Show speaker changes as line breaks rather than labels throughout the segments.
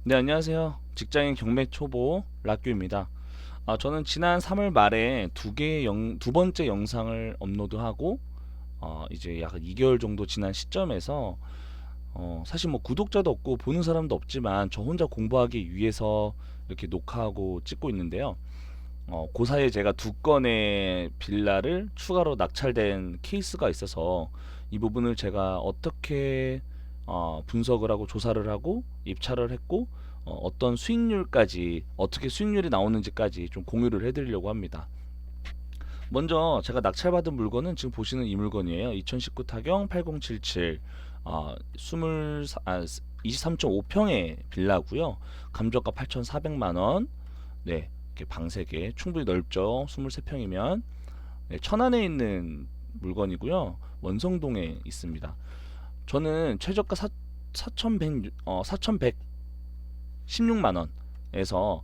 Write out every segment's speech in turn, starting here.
네, 안녕하세요. 직장인 경매 초보 락규입니다. 저는 지난 3월 말에 두 번째 영상을 업로드하고 이제 약 2개월 정도 지난 시점에서 사실 뭐 구독자도 없고 보는 사람도 없지만 저 혼자 공부하기 위해서 이렇게 녹화하고 찍고 있는데요. 그 사이에 제가 두 건의 빌라를 추가로 낙찰된 케이스가 있어서 이 부분을 제가 어떻게 분석을 하고 조사를 하고 입찰을 했고 어떤 수익률까지 어떻게 수익률이 나오는지까지 좀 공유를 해드리려고 합니다. 먼저 제가 낙찰받은 물건은 지금 보시는 이 물건이에요. 2019 타경 8077 23.5평의 빌라고요. 감정가 8,400만 원. 네, 이렇게 방 3개 충분히 넓죠. 23평이면. 네, 천안에 있는 물건이고요. 원성동에 있습니다. 저는 최저가 4,116만 원에서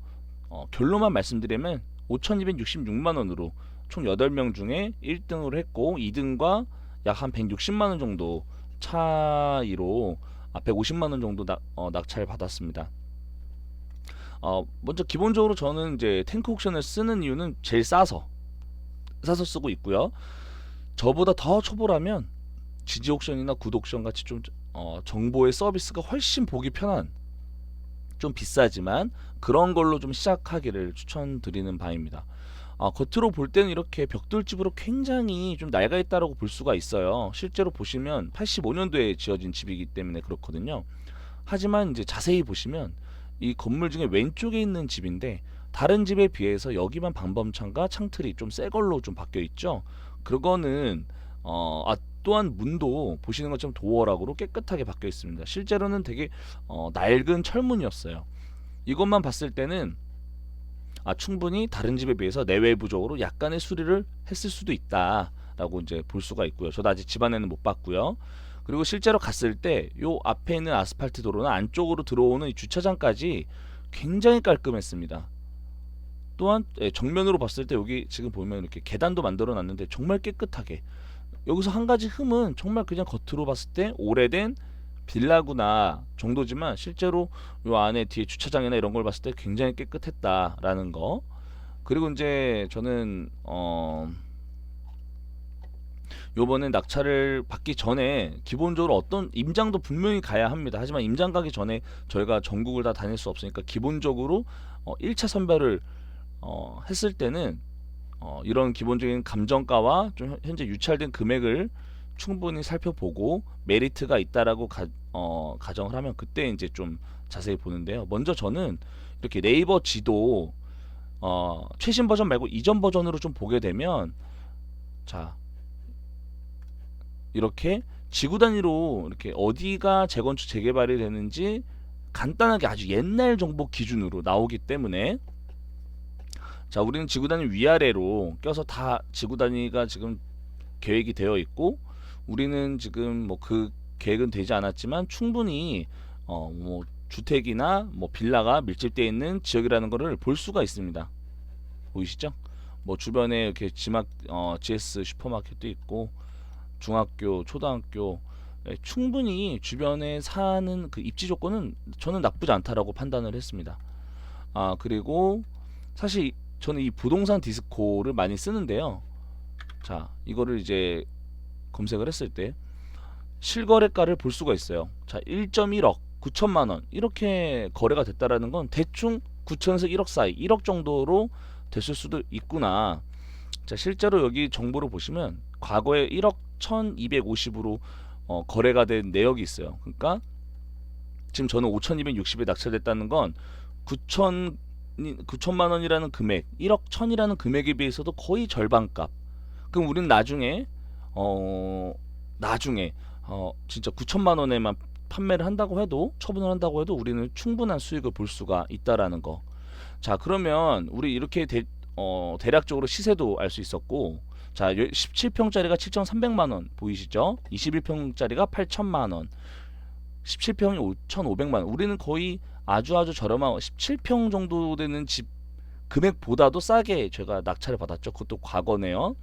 결론만 말씀드리면 5,266만 원으로 총 8명 중에 1등을 했고 2등과 약 한 160만 원 정도 차이로 150만 원 정도 낙찰 받았습니다. 먼저 기본적으로 저는 이제 탱크 옥션을 쓰는 이유는 제일 싸서 쓰고 있고요. 저보다 더 초보라면 지지 옥션이나 굿 옥션 같이 좀 정보의 서비스가 훨씬 보기 편한 좀 비싸지만 그런 걸로 좀 시작하기를 추천드리는 바입니다. 겉으로 볼 때는 이렇게 벽돌집으로 굉장히 좀 낡아 있다라고 볼 수가 있어요. 실제로 보시면 85년도에 지어진 집이기 때문에 그렇거든요. 하지만 이제 자세히 보시면 이 건물 중에 왼쪽에 있는 집인데 다른 집에 비해서 여기만 방범창과 창틀이 좀 새 걸로 좀 바뀌어 있죠. 그거는 또한 문도 보시는 것처럼 도어락으로 깨끗하게 바뀌어 있습니다. 실제로는 되게 낡은 철문이었어요. 이것만 봤을 때는 충분히 다른 집에 비해서 내외부적으로 약간의 수리를 했을 수도 있다라고 이제 볼 수가 있고요. 저도 아직 집 안에는 못 봤고요. 그리고 실제로 갔을 때 요 앞에 있는 아스팔트 도로는 안쪽으로 들어오는 이 주차장까지 굉장히 깔끔했습니다. 또한 정면으로 봤을 때 여기 지금 보면 이렇게 계단도 만들어 놨는데 정말 깨끗하게, 여기서 한 가지 흠은 정말 그냥 겉으로 봤을 때 오래된 빌라구나 정도지만 실제로 요 안에 뒤에 주차장이나 이런 걸 봤을 때 굉장히 깨끗했다라는 거. 그리고 이제 저는 요번에 낙찰을 받기 전에 기본적으로 어떤 임장도 분명히 가야 합니다. 하지만 임장 가기 전에 저희가 전국을 다 다닐 수 없으니까 기본적으로 1차 선별을 했을 때는 이런 기본적인 감정가와 좀 현재 유찰된 금액을 충분히 살펴보고 메리트가 있다라고 가정을 하면 그때 이제 좀 자세히 보는데요. 먼저 저는 이렇게 네이버 지도 최신 버전 말고 이전 버전으로 좀 보게 되면, 자, 이렇게 지구 단위로 이렇게 어디가 재건축 재개발이 되는지 간단하게 아주 옛날 정보 기준으로 나오기 때문에, 자, 우리는 지구 단위 위아래로 껴서 다 지구 단위가 지금 계획이 되어 있고 우리는 지금 뭐 그 계획은 되지 않았지만 충분히 뭐 주택이나 뭐 빌라가 밀집되어 있는 지역이라는 것을 볼 수가 있습니다. 보이시죠? 뭐 주변에 이렇게 GS 슈퍼마켓도 있고 중학교, 초등학교, 충분히 주변에 사는 그 입지 조건은 저는 나쁘지 않다라고 판단을 했습니다. 그리고 사실 저는 이 부동산 디스코를 많이 쓰는데요. 자, 이거를 이제 검색을 했을 때 실거래가를 볼 수가 있어요. 자, 1.1억, 9천만 원 이렇게 거래가 됐다라는 건 대충 9천에서 1억 사이, 1억 정도로 됐을 수도 있구나. 자, 실제로 여기 정보를 보시면 과거에 1억 1250으로 거래가 된 내역이 있어요. 그러니까 지금 저는 5260에 낙찰됐다는 건 9천만 원이라는 금액, 1억 1000이라는 금액에 비해서도 거의 절반값. 그럼 우리는 나중에 진짜 9천만 원에만 판매를 한다고 해도, 처분을 한다고 해도 우리는 충분한 수익을 볼 수가 있다라는 거. 자, 그러면 우리 이렇게 대략적으로 시세도 알 수 있었고, 자, 17평짜리가 7,300만 원 보이시죠? 21평짜리가 8천만 원, 17평이 5,500만 원. 우리는 거의 아주 저렴한 17평 정도 되는 집 금액보다도 싸게 제가 낙찰을 받았죠. 그것도 과거네요.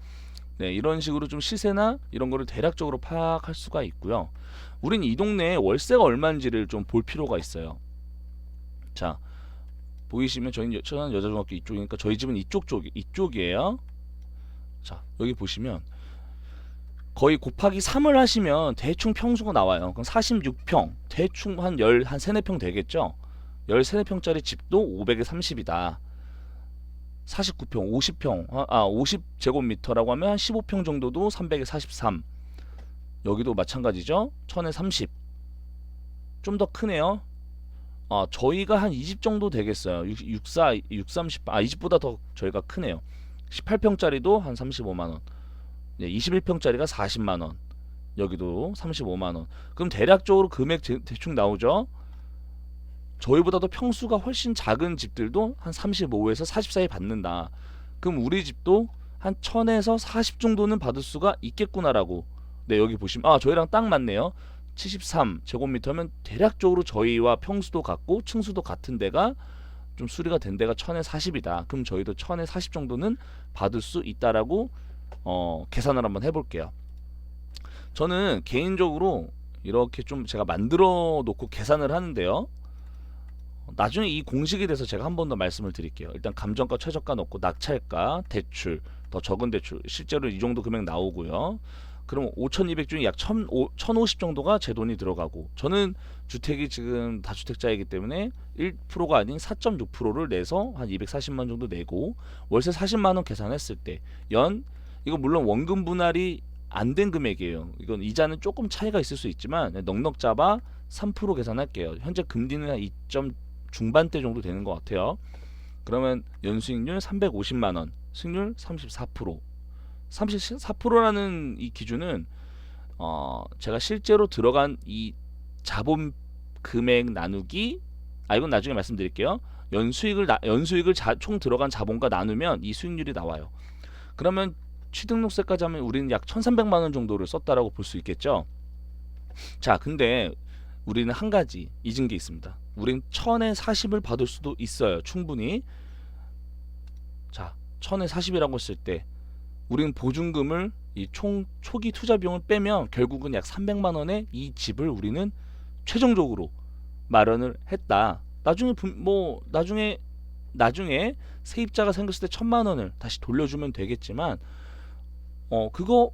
네, 이런 식으로 좀 시세나 이런 거를 대략적으로 파악할 수가 있고요. 우린 이 동네에 월세가 얼마인지를 좀 볼 필요가 있어요. 자, 보이시면 저는 여자중학교 이쪽이니까 저희 집은 이쪽이에요. 자, 여기 보시면 거의 곱하기 3을 하시면 대충 평수가 나와요. 그럼 46평, 대충 한 3, 4평 되겠죠? 13, 4평짜리 집도 500에 30이다. 49평, 50평, 50제곱미터라고 하면 한 15평 정도도 300에 43. 여기도 마찬가지죠? 1000에 30. 좀 더 크네요. 저희가 한 20 정도 되겠어요. 64, 630, 20보다 더 저희가 크네요. 18평짜리도 한 35만원. 21평짜리가 40만원. 여기도 35만원. 그럼 대략적으로 금액 대충 나오죠? 저희보다도 평수가 훨씬 작은 집들도 한 35에서 40 사이 받는다. 그럼 우리 집도 한 1000에서 40 정도는 받을 수가 있겠구나라고. 네, 여기 보시면 저희랑 딱 맞네요. 73 제곱미터면 대략적으로 저희와 평수도 같고 층수도 같은 데가 좀 수리가 된 데가 1000에 40이다. 그럼 저희도 1000에 40 정도는 받을 수 있다라고 계산을 한번 해볼게요. 저는 개인적으로 이렇게 좀 제가 만들어 놓고 계산을 하는데요. 나중에 이 공식에 대해서 제가 한 번 더 말씀을 드릴게요. 일단 감정가, 최저가 넣고 낙찰가, 대출, 더 적은 대출, 실제로 이 정도 금액 나오고요. 그럼 5200 중에 약 1050 정도가 제 돈이 들어가고, 저는 주택이 지금 다주택자이기 때문에 1%가 아닌 4.6%를 내서 한 240만 정도 내고, 월세 40만원 계산했을 때 이거 물론 원금 분할이 안 된 금액이에요. 이건 이자는 조금 차이가 있을 수 있지만 넉넉 잡아 3% 계산할게요. 현재 금리는 한 2점 중반대 정도 되는 것 같아요. 그러면 연수익률 350만원, 수익률 34%. 34%라는 이 기준은 제가 실제로 들어간 이 자본 금액 나누기, 이건 나중에 말씀드릴게요. 연수익을 총 들어간 자본과 나누면 이 수익률이 나와요. 그러면 취등록세까지 하면 우리는 약 1300만원 정도를 썼다라고 볼 수 있겠죠. 자, 근데 우리는 한 가지 잊은 게 있습니다. 우린 1000에 40을 받을 수도 있어요. 충분히. 자, 1000에 40이라고 했을 때 우리는 보증금을 이 초기 투자 비용을 빼면 결국은 약 300만원의 이 집을 우리는 최종적으로 마련을 했다. 나중에 세입자가 생겼을 때 1000만원을 다시 돌려주면 되겠지만 그거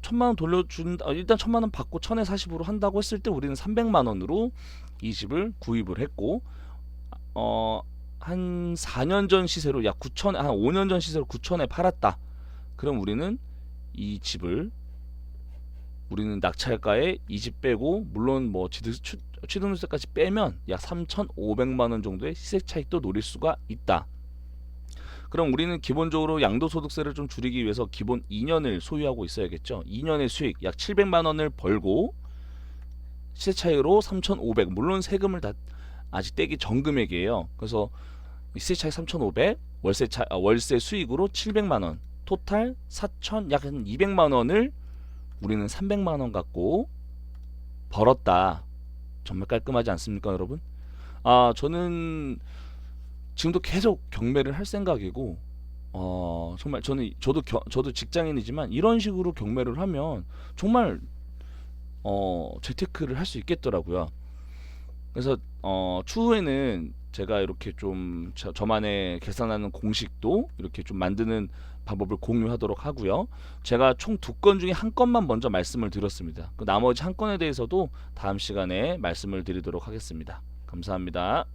1000만원 일단 1000만원 받고 1000에 40으로 한다고 했을 때 우리는 300만원으로 이 집을 구입을 했고, 한 4년 전 시세로 약 9천에, 한 5년 전 시세로 9천에 팔았다. 그럼 우리는 이 집을 낙찰가에 이 집 빼고, 물론 뭐 취등록세까지 빼면 약 3,500만원 정도의 시세 차익도 노릴 수가 있다. 그럼 우리는 기본적으로 양도소득세를 좀 줄이기 위해서 기본 2년을 소유하고 있어야겠죠. 2년의 수익 약 700만원을 벌고 시세 차익으로 3,500, 물론 세금을 다 아직 떼기 전 금액이에요. 그래서 시세 차익 3,500, 월세 수익으로 700만원, 토탈 4,000, 약 200만원을 우리는 300만원 갖고 벌었다. 정말 깔끔하지 않습니까, 여러분? 저는 지금도 계속 경매를 할 생각이고, 정말 저도 직장인이지만 이런 식으로 경매를 하면 정말 재테크를 할 수 있겠더라고요. 그래서 추후에는 제가 이렇게 좀 저만의 계산하는 공식도 이렇게 좀 만드는 방법을 공유하도록 하고요. 제가 총 2건 중에 한 건만 먼저 말씀을 드렸습니다. 그 나머지 한 건에 대해서도 다음 시간에 말씀을 드리도록 하겠습니다. 감사합니다.